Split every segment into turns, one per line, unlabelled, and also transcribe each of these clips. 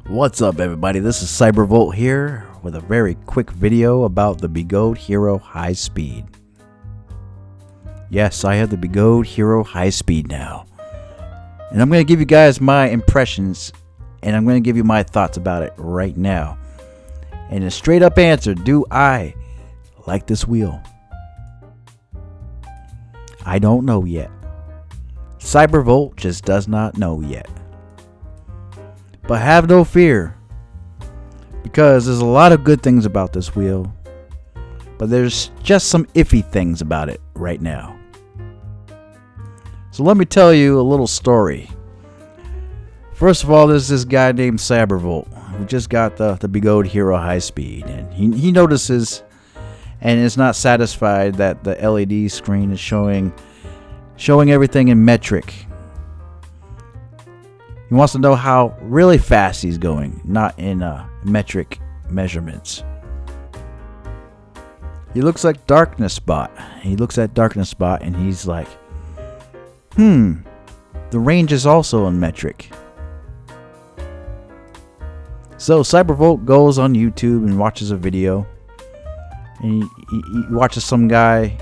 What's up, everybody? This is Cybervolt here with a very quick video about the Begode Hero High Speed. Yes, I have the Begode Hero High Speed now. And I'm going to give you guys my impressions, and I'm going to give you my thoughts about it right now. And a straight up answer, do I like this wheel? I don't know yet. Cybervolt just does not know yet. But have no fear, because there's a lot of good things about this wheel, but there's just some iffy things about it right now. So let me tell you a little story. First of all, there's this guy named Cybervolt who just got the Begode Hero High Speed, and he notices and is not satisfied that the LED screen is showing everything in metric. He wants to know how really fast he's going, not in metric measurements. He looks like Darknessbot. He looks at Darknessbot and he's like, the range is also in metric. So Cybervolt goes on YouTube and watches a video. And he watches some guy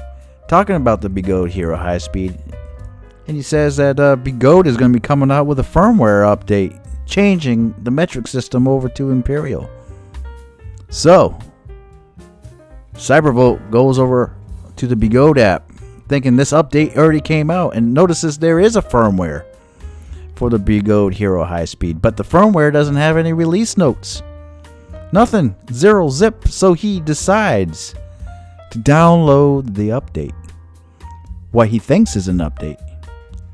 talking about the Begode Hero High Speed. And he says that Begode is going to be coming out with a firmware update, changing the metric system over to imperial. So, Cybervolt goes over to the Begode app, thinking this update already came out, and notices there is a firmware for the Begode Hero High Speed, but the firmware doesn't have any release notes. Nothing. Zero zip. So he decides to download the update. What he thinks is an update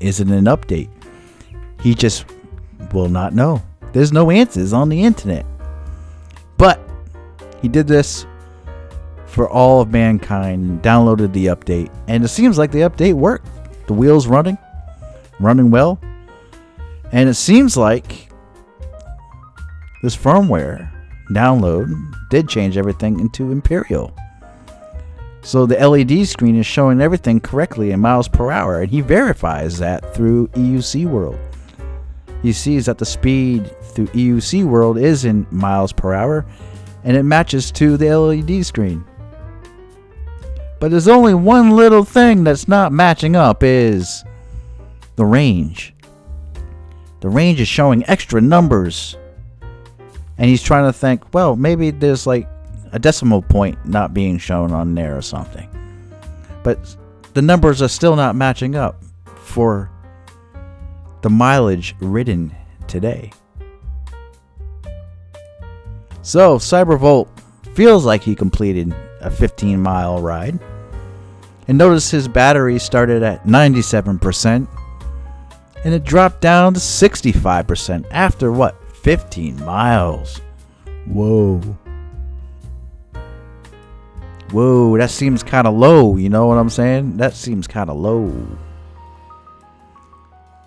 isn't an update. He just will not know. There's no answers on the internet. But he did this for all of mankind, downloaded the update, and it seems like the update worked. The wheel's running well, and it seems like this firmware download did change everything into imperial. So the LED screen is showing everything correctly in miles per hour, and he verifies that through EUCWorld. He sees that the speed through EUCWorld is in miles per hour, and it matches to the LED screen. But there's only one little thing that's not matching up, is the range. The range is showing extra numbers, and he's trying to think, well, maybe there's like a decimal point not being shown on there or something. But the numbers are still not matching up for the mileage ridden today. So Cybervolt feels like he completed a 15-mile ride, and notice his battery started at 97% and it dropped down to 65% after 15 miles. Whoa, that seems kind of low, you know what I'm saying? That seems kind of low.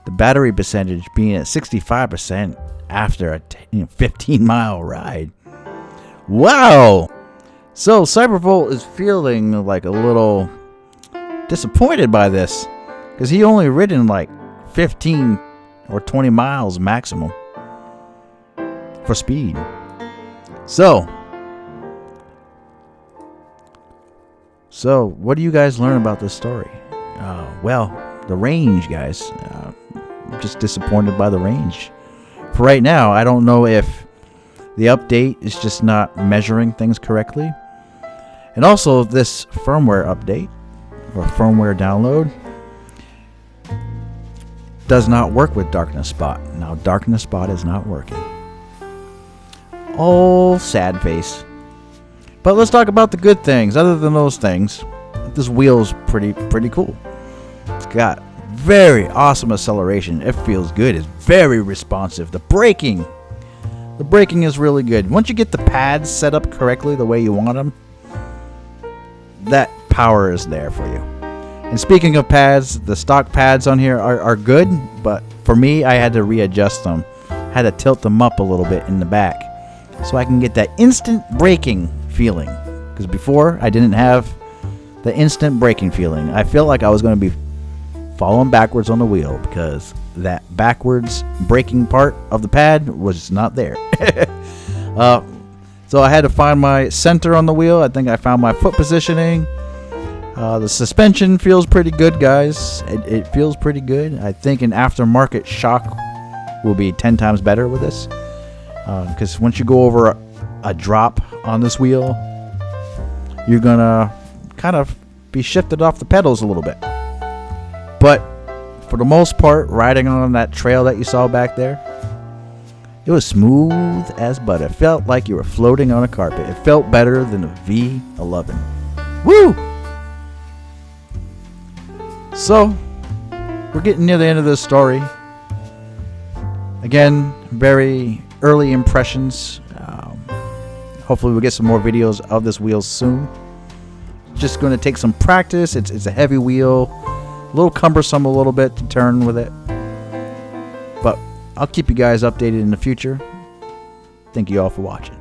The battery percentage being at 65% after a 15-mile ride. Wow! So Cybervolt is feeling like a little disappointed by this, because he only ridden like 15 or 20 miles maximum for speed. So, what do you guys learn about this story? Well, the range, guys. I'm just disappointed by the range. For right now, I don't know if the update is just not measuring things correctly. And also, this firmware update, or firmware download, does not work with Darknessbot. Now, Darknessbot is not working. Oh, sad face. But let's talk about the good things. Other than those things, this wheel's pretty cool. It's got very awesome acceleration. It feels good. It's very responsive. The braking is really good. Once you get the pads set up correctly the way you want them, that power is there for you. And speaking of pads, the stock pads on here are good, but for me, I had to readjust them. Had to tilt them up a little bit in the back so I can get that instant braking feeling, because before I didn't have the instant braking feeling. I felt like I was going to be falling backwards on the wheel because that backwards braking part of the pad was not there. So I had to find my center on the wheel. I think I found my foot positioning. The suspension feels pretty good, guys. It feels pretty good. I think an aftermarket shock will be 10 times better with this. Because once you go over a drop on this wheel, you're going to kind of be shifted off the pedals a little bit. But for the most part, riding on that trail that you saw back there, it was smooth as butter. It felt like you were floating on a carpet. It felt better than a V11. Woo! So, we're getting near the end of this story. Again, very early impressions. Hopefully we'll get some more videos of this wheel soon. Just going to take some practice. It's a heavy wheel. A little cumbersome a little bit to turn with it. But I'll keep you guys updated in the future. Thank you all for watching.